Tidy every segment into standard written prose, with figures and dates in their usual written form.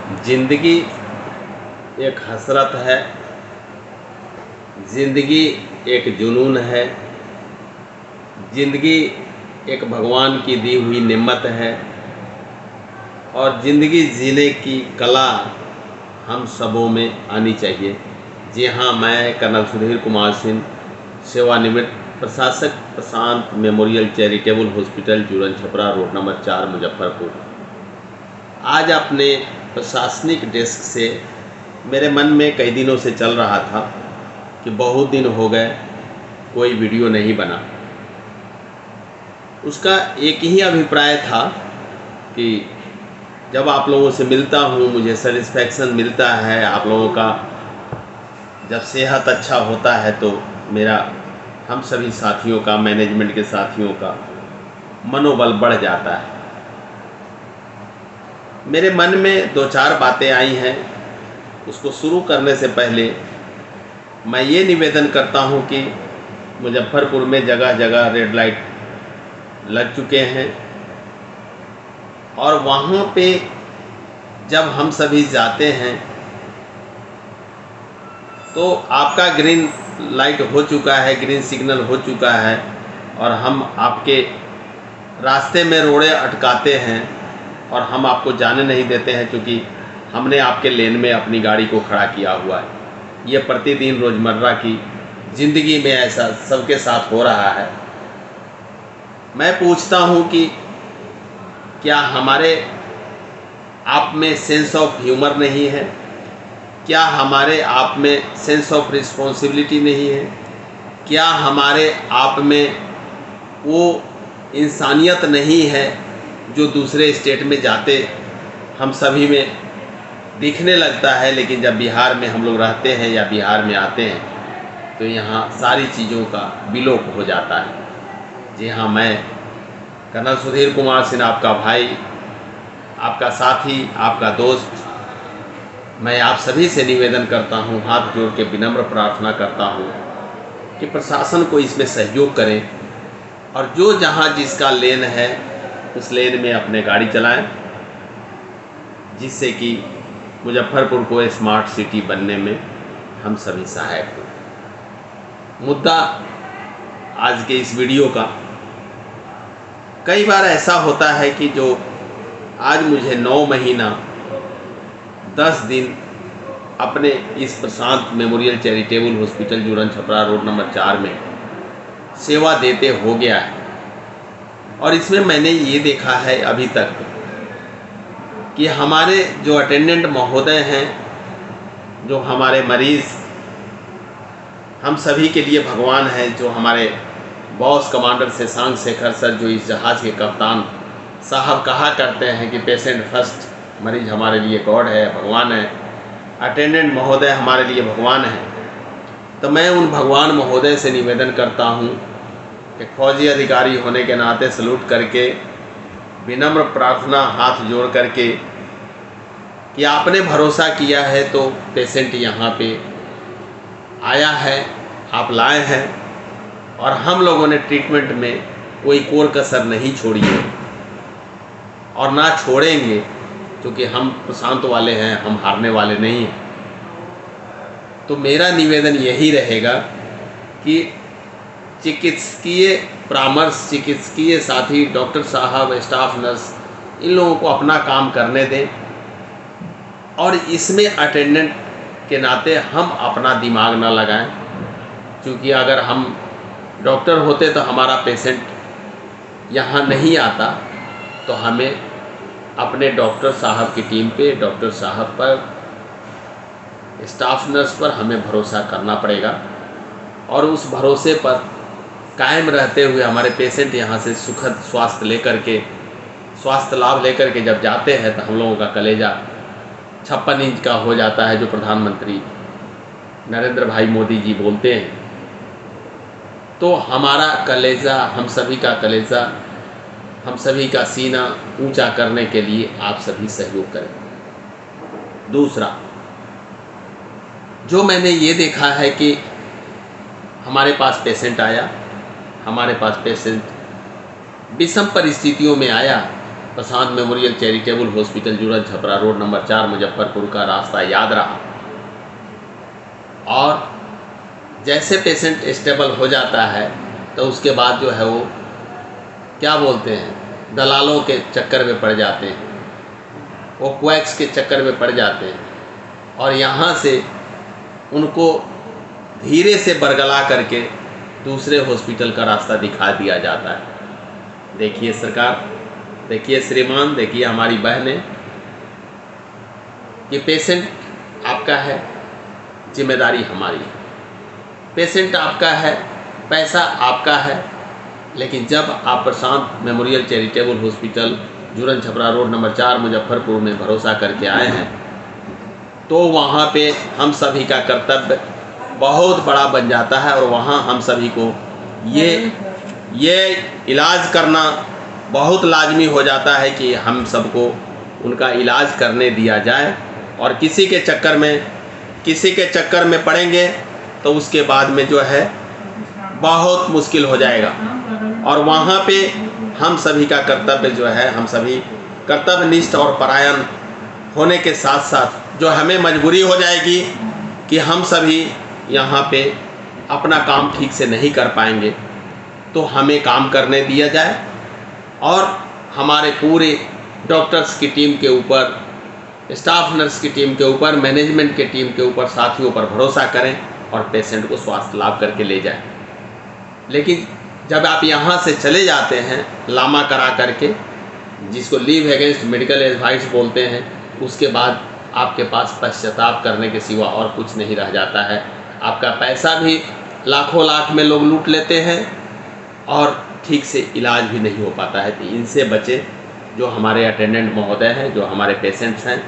ज़िंदगी एक हसरत है, ज़िंदगी एक जुनून है, ज़िंदगी एक भगवान की दी हुई नेमत है और ज़िंदगी जीने की कला हम सबों में आनी चाहिए। जी हाँ, मैं कर्नल सुधीर कुमार सिंह, सेवानिवृत्त प्रशासक, Prashant memorial charitable hospital, Juran Chhapra, road number 4, Muzaffarpur. आज अपने प्रशासनिक डेस्क से मेरे मन में कई दिनों से चल रहा था कि बहुत दिन हो गए कोई वीडियो नहीं बना। उसका एक ही अभिप्राय था कि जब आप लोगों से मिलता हूँ मुझे सेटिस्फैक्शन मिलता है, आप लोगों का जब सेहत अच्छा होता है तो मेरा, हम सभी साथियों का, मैनेजमेंट के साथियों का मनोबल बढ़ जाता है। मेरे मन में दो चार बातें आई हैं। उसको शुरू करने से पहले मैं ये निवेदन करता हूँ कि मुजफ्फरपुर में जगह जगह रेड लाइट लग चुके हैं और वहाँ पे जब हम सभी जाते हैं तो आपका ग्रीन लाइट हो चुका है, ग्रीन सिग्नल हो चुका है और हम आपके रास्ते में रोड़े अटकाते हैं और हम आपको जाने नहीं देते हैं क्योंकि हमने आपके लेन में अपनी गाड़ी को खड़ा किया हुआ है। ये प्रतिदिन रोज़मर्रा की ज़िंदगी में ऐसा सबके साथ हो रहा है। मैं पूछता हूँ कि क्या हमारे आप में सेंस ऑफ ह्यूमर नहीं है? क्या हमारे आप में सेंस ऑफ रिस्पॉन्सिबिलिटी नहीं है? क्या हमारे आप में वो इंसानियत नहीं है जो दूसरे स्टेट में जाते हम सभी में दिखने लगता है, लेकिन जब बिहार में हम लोग रहते हैं या बिहार में आते हैं तो यहाँ सारी चीज़ों का विलोप हो जाता है। जी हाँ, मैं कर्नल सुधीर कुमार सिंह, आपका भाई, आपका साथी, आपका दोस्त, मैं आप सभी से निवेदन करता हूँ, हाथ जोड़ के विनम्र प्रार्थना करता हूँ कि प्रशासन को इसमें सहयोग करें और जो जहाँ जिसका लेन है उस लेन में अपने गाड़ी चलाएं, जिससे कि मुजफ्फरपुर को स्मार्ट सिटी बनने में हम सभी सहायक हों। मुद्दा आज के इस वीडियो का, कई बार ऐसा होता है कि जो आज मुझे 9 महीना 10 दिन अपने इस Prashant memorial charitable hospital, Juran Chhapra, road number 4 में सेवा देते हो गया है और इसमें मैंने ये देखा है अभी तक कि हमारे जो अटेंडेंट महोदय हैं, जो हमारे मरीज़, हम सभी के लिए भगवान हैं। जो हमारे boss commander Shashank Shekhar sir, जो इस जहाज़ के कप्तान साहब कहा करते हैं कि पेशेंट फर्स्ट, मरीज़ हमारे लिए गॉड है, भगवान है, अटेंडेंट महोदय हमारे लिए भगवान है। तो मैं उन भगवान महोदय से निवेदन करता हूँ कि फौजी अधिकारी होने के नाते सलूट करके, विनम्र प्रार्थना हाथ जोड़ करके कि आपने भरोसा किया है तो पेशेंट यहाँ पे आया है, आप लाए हैं और हम लोगों ने ट्रीटमेंट में कोई कोर कसर नहीं छोड़ी है और ना छोड़ेंगे, क्योंकि हम प्रशांत वाले हैं, हम हारने वाले नहीं हैं। तो मेरा निवेदन यही रहेगा कि चिकित्सकीय परामर्श, चिकित्सकीय साथी, डॉक्टर साहब, स्टाफ नर्स, इन लोगों को अपना काम करने दें और इसमें अटेंडेंट के नाते हम अपना दिमाग ना लगाएं, क्योंकि अगर हम डॉक्टर होते तो हमारा पेशेंट यहाँ नहीं आता, तो हमें अपने डॉक्टर साहब की टीम पे, डॉक्टर साहब पर, स्टाफ नर्स पर हमें भरोसा करना पड़ेगा और उस भरोसे पर कायम रहते हुए हमारे पेशेंट यहाँ से सुखद स्वास्थ्य लेकर के, स्वास्थ्य लाभ लेकर के जब जाते हैं तो हम लोगों का कलेजा 56 इंच का हो जाता है, जो प्रधानमंत्री नरेंद्र भाई मोदी जी बोलते हैं। तो हमारा कलेजा, हम सभी का कलेजा, हम सभी का सीना ऊंचा करने के लिए आप सभी सहयोग करें। दूसरा, जो मैंने ये देखा है कि हमारे पास पेशेंट आया, हमारे पास पेशेंट विषम परिस्थितियों में आया Prashant memorial charitable hospital Juran Chhapra road number 4 Muzaffarpur का रास्ता याद रहा। और जैसे पेशेंट स्टेबल हो जाता है तो उसके बाद जो है वो क्या बोलते हैं, दलालों के चक्कर में पड़ जाते हैं, वो क्वैक्स के चक्कर में पड़ जाते हैं और यहाँ से उनको धीरे से बरगला करके दूसरे हॉस्पिटल का रास्ता दिखा दिया जाता है। देखिए सरकार, देखिए श्रीमान, देखिए हमारी बहनें, ये पेशेंट आपका है, जिम्मेदारी हमारी है। पेशेंट आपका है, पैसा आपका है, लेकिन जब आप Prashant memorial charitable hospital Juran Chhapra road number 4 Muzaffarpur में भरोसा करके आए हैं तो वहाँ पे हम सभी का कर्तव्य बहुत बड़ा बन जाता है और वहाँ हम सभी को ये इलाज करना बहुत लाजमी हो जाता है कि हम सबको उनका इलाज करने दिया जाए। और किसी के चक्कर में पड़ेंगे तो उसके बाद में जो है बहुत मुश्किल हो जाएगा। और वहाँ पे हम सभी का कर्तव्य जो है, हम सभी कर्तव्यनिष्ठ और परायण होने के साथ साथ जो हमें मजबूरी हो जाएगी कि हम सभी यहाँ पे अपना काम ठीक से नहीं कर पाएंगे, तो हमें काम करने दिया जाए और हमारे पूरे डॉक्टर्स की टीम के ऊपर, स्टाफ नर्स की टीम के ऊपर, मैनेजमेंट के टीम के ऊपर, साथियों पर भरोसा करें और पेशेंट को स्वास्थ्य लाभ करके ले जाएं। लेकिन जब आप यहाँ से चले जाते हैं लामा करा करके, जिसको लीव अगेंस्ट मेडिकल एडवाइस बोलते हैं, उसके बाद आपके पास पश्चाताप करने के सिवा और कुछ नहीं रह जाता है। आपका पैसा भी लाखों लाख में लोग लूट लेते हैं और ठीक से इलाज भी नहीं हो पाता है। तो इनसे बचे जो हमारे अटेंडेंट महोदय हैं, जो हमारे पेशेंट्स हैं।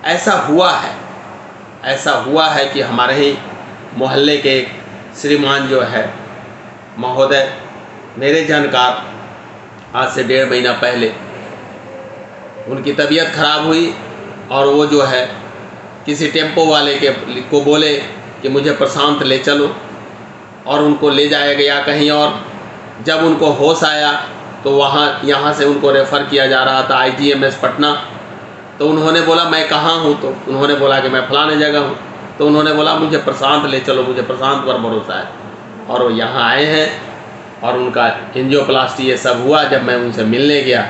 ऐसा हुआ है कि हमारे ही मोहल्ले के श्रीमान जो है महोदय, मेरे जानकार, आज से 1.5 महीना पहले उनकी तबीयत खराब हुई और वो जो है किसी टेम्पो वाले को बोले कि मुझे प्रशांत ले चलो, और उनको ले जाया गया कहीं और। जब उनको होश आया तो यहाँ से उनको रेफ़र किया जा रहा था IGMS पटना। तो उन्होंने बोला मैं कहाँ हूँ, तो उन्होंने बोला कि मैं फलाने जगह हूँ। तो उन्होंने बोला मुझे प्रशांत ले चलो, मुझे प्रशांत पर भरोसा है। और वो यहाँ आए हैं और उनका एंजियोप्लास्टी ये सब हुआ। जब मैं उनसे मिलने गया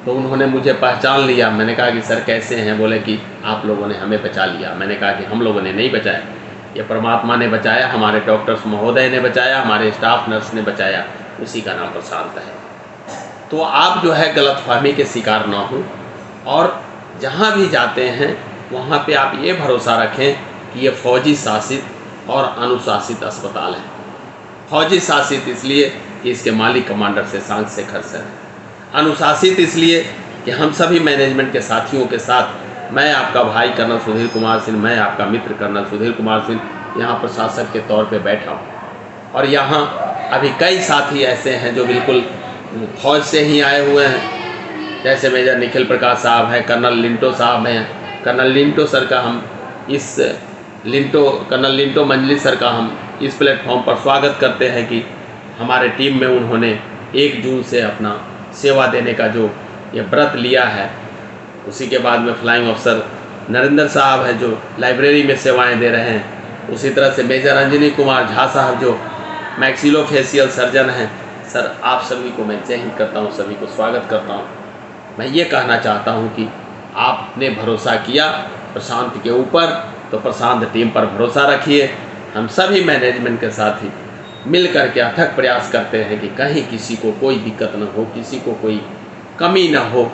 तो उन्होंने मुझे पहचान लिया। मैंने कहा कि सर कैसे हैं? बोले कि आप लोगों ने हमें बचा लिया। मैंने कहा कि हम लोगों ने नहीं बचाया, ये परमात्मा ने बचाया, हमारे डॉक्टर्स महोदय ने बचाया, हमारे स्टाफ नर्स ने बचाया, उसी का नाम प्रशांत है। तो आप जो है गलतफहमी के शिकार ना हो और जहाँ भी जाते हैं वहाँ पे आप ये भरोसा रखें कि ये फौजी शासित और अनुशासित अस्पताल है। फौजी शासित इसलिए कि इसके मालिक कमांडर शशांक शेखर सर हैं। अनुशासित इसलिए कि हम सभी मैनेजमेंट के साथियों के साथ, मैं आपका भाई कर्नल सुधीर कुमार सिंह, मैं आपका मित्र कर्नल सुधीर कुमार सिंह यहाँ प्रशासक के तौर पे बैठा हूँ। और यहाँ अभी कई साथी ऐसे हैं जो बिल्कुल फौज से ही आए हुए हैं, जैसे मेजर निखिल प्रकाश साहब हैं, कर्नल लिंटो साहब हैं। कर्नल लिंटो सर का हम कर्नल लिंटो मंजली सर का हम इस प्लेटफॉर्म पर स्वागत करते हैं कि हमारे टीम में उन्होंने 1 जून से अपना सेवा देने का जो ये व्रत लिया है। उसी के बाद में फ्लाइंग अफसर नरेंद्र साहब हैं जो लाइब्रेरी में सेवाएं दे रहे हैं। उसी तरह से मेजर अंजनी कुमार झा साहब जो मैक्सिलोफेशियल सर्जन हैं। सर आप सभी को मैं जय हिंद करता हूँ, सभी को स्वागत करता हूँ। मैं ये कहना चाहता हूँ कि आपने भरोसा किया प्रशांत के ऊपर, तो प्रशांत टीम पर भरोसा रखिए। हम सभी मैनेजमेंट के साथ ही मिल कर के अथक प्रयास करते हैं कि कहीं किसी को कोई दिक्कत न हो, किसी को कोई कमी न हो,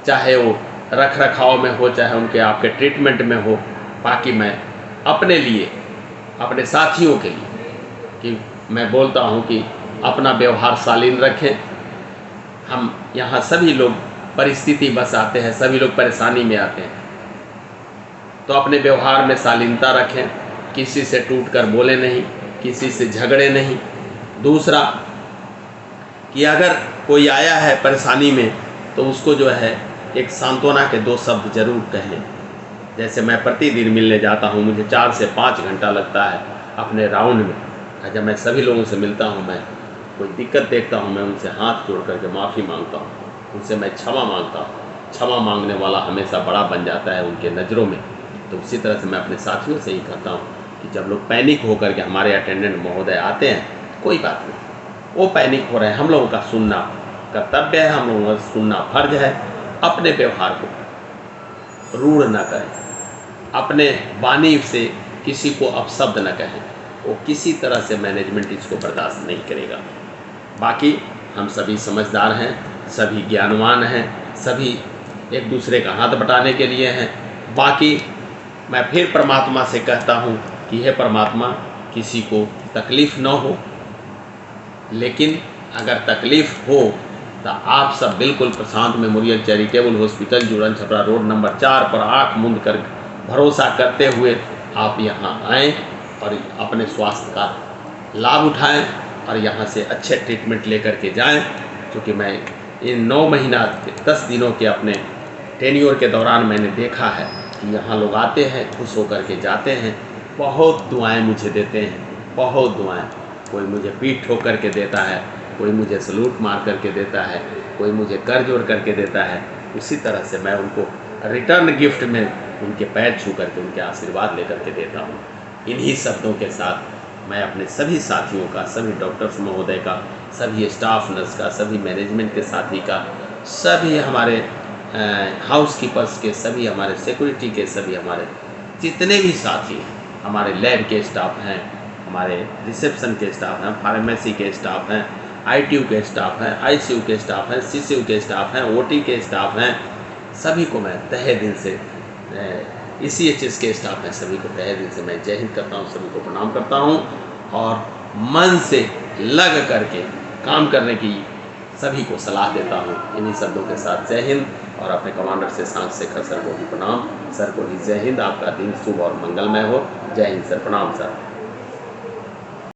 चाहे वो रख रखाव में हो, चाहे उनके आपके ट्रीटमेंट में हो। बाकी मैं अपने लिए, अपने साथियों के लिए कि मैं बोलता हूँ कि अपना व्यवहार शालीन रखें। हम यहाँ सभी लोग परिस्थिति बस आते हैं, सभी लोग परेशानी में आते हैं, तो अपने व्यवहार में शालीनता रखें, किसी से टूट कर बोले नहीं, किसी से झगड़े नहीं। दूसरा कि अगर कोई आया है परेशानी में तो उसको जो है एक सांत्वना के 2 शब्द ज़रूर कहें। जैसे मैं प्रतिदिन मिलने जाता हूँ, मुझे 4 से 5 घंटा लगता है अपने राउंड में। जब मैं सभी लोगों से मिलता हूँ, मैं कोई दिक्कत देखता हूँ, मैं उनसे हाथ जोड़ करके माफ़ी मांगता हूँ। उनसे मैं क्षमा मांगता हूँ। क्षमा मांगने वाला हमेशा बड़ा बन जाता है उनके नज़रों में। तो उसी तरह से मैं अपने साथियों से ही कहता हूँ कि जब लोग पैनिक होकर के हमारे अटेंडेंट महोदय आते हैं, कोई बात नहीं, वो पैनिक हो रहे हैं, हम लोगों का सुनना कर्तव्य है, हम लोगों का सुनना फर्ज है। अपने व्यवहार को रूढ़ न करें, अपने वाणी से किसी को अपशब्द न कहें, वो किसी तरह से मैनेजमेंट इसको बर्दाश्त नहीं करेगा। बाकी हम सभी समझदार हैं, सभी ज्ञानवान हैं, सभी एक दूसरे का हाथ बटाने के लिए हैं। बाकी मैं फिर परमात्मा से कहता हूँ कि हे परमात्मा, किसी को तकलीफ़ न हो, लेकिन अगर तकलीफ़ हो तो आप सब बिल्कुल Prashant memorial charitable hospital, Juran Chhapra road number 4 पर आँख मूंद कर भरोसा करते हुए आप यहाँ आएँ और अपने स्वास्थ्य का लाभ उठाएं और यहाँ से अच्छे ट्रीटमेंट लेकर के जाएं। क्योंकि मैं इन 9 महीना 10 दिनों के अपने टेन्योर के दौरान मैंने देखा है कि यहाँ लोग आते हैं, खुश होकर के जाते हैं, बहुत दुआएं मुझे देते हैं, बहुत दुआएं। कोई मुझे पीठ ठोक करके देता है, कोई मुझे सलूट मार करके देता है, कोई मुझे कर जोड़ करके देता है। उसी तरह से मैं उनको रिटर्न गिफ्ट में उनके पैर छू करके उनके आशीर्वाद लेकर के देता हूँ। इन्हीं शब्दों के साथ मैं अपने सभी साथियों का, सभी डॉक्टर्स महोदय का, सभी स्टाफ नर्स का, सभी मैनेजमेंट के साथी का, सभी हमारे हाउस कीपर्स के, सभी हमारे सिक्योरिटी के, सभी हमारे जितने भी साथी हैं, हमारे लैब के स्टाफ हैं, हमारे रिसेप्शन के स्टाफ हैं, फार्मेसी के स्टाफ हैं, ITU के स्टाफ हैं, ICU के स्टाफ हैं, CCU के स्टाफ हैं, OT के स्टाफ हैं, सभी को मैं तहे दिल से, ECHS के स्टाफ हैं, सभी को तहे दिल से मैं जय हिंद करता हूँ, सभी को प्रणाम करता हूँ और मन से लग करके काम करने की सभी को सलाह देता हूँ। इन्हीं शब्दों के साथ जय हिंद और अपने कमांडर से सांस शेखर सर को भी प्रणाम। सर को भी जय हिंद। आपका दिन शुभ और मंगलमय हो। जय हिंद सर, प्रणाम सर।